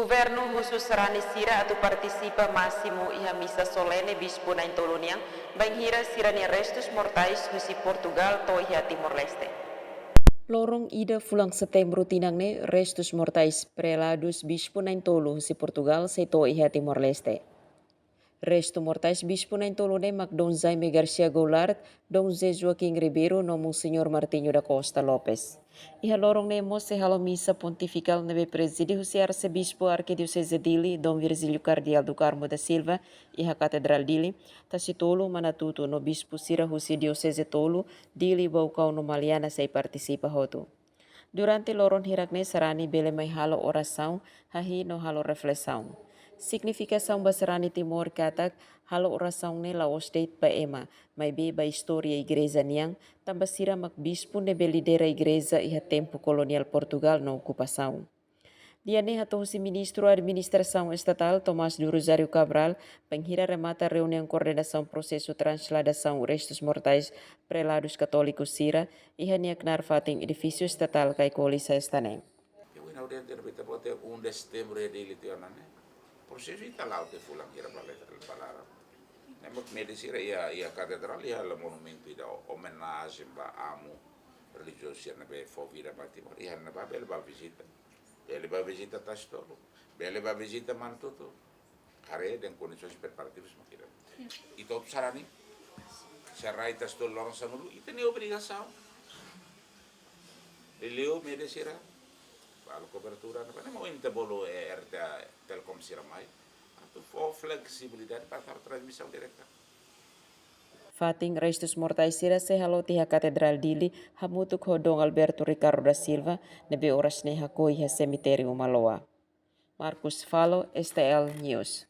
Governo khusus Serani Sira atau partisipa máximo e a missa solene bispo na Intolonian, banghira Sirani Restus Mortais husi Portugal to iha Timor-Leste. Lorong ida fulang Setembro tinangne Restus Mortais Preladus bispo na Intolo husi Portugal se to iha Timor-Leste. Resto mortais bispo na Intolone Macdon Jaime Garcia Goulart, Dom Zé Joaquim Ribeiro, no Monsenhor Martinho da Costa Lopes. Iha lorong nemo se halo missa pontifical nebe presidio se arcebispo arquidiocese Dili, Dom Virgílio Cardial do Carmo da Silva, iha Catedral Dili, tasitolo manatuto no bispo Sira husi diocese Tolo, Dili Baucau no Maliana sei participa hotu. Durante loron hirakne sarani bele mai halo oração, hahi no halo reflexão. Significação basarani Timor katak halo oração ne la ostate pa ema, mai be ba história igreja niang, tambasira mak bispo ne be lidera igreja iha tempo colonial Portugal na ocupação. Diane hato si Ministro Administração Estatal Tomás do Rosário Cabral, penghira remata reunião coordenação processo transladação restos mortais prelados católicos Sira, iha niak narfating edifício estatal kai kolisa estanem. Processo italaw te fulang ira balara. Nembak medisira ia katedral ia la monumento ida homenagem ba amo religioso na be fovira ba Timor ia na ba bel ba visita. Bele ba visita tastolo. Bele ba visita mantuto. Kare den condições preparativas makira. E todo sarani. Serai tastolo lorong sanulu itu ni obrigação. Leo medisira a cobertura não é muito bolo RTA Telecom Siramai, a flexibilidade para a transmissão direta. Fating restos mortais Sira se halo tiha Catedral Dili hamutuk hodong Alberto Ricardo da Silva nebe oras neha koi ha cemitério Maloa. Marcus Falo, STL News.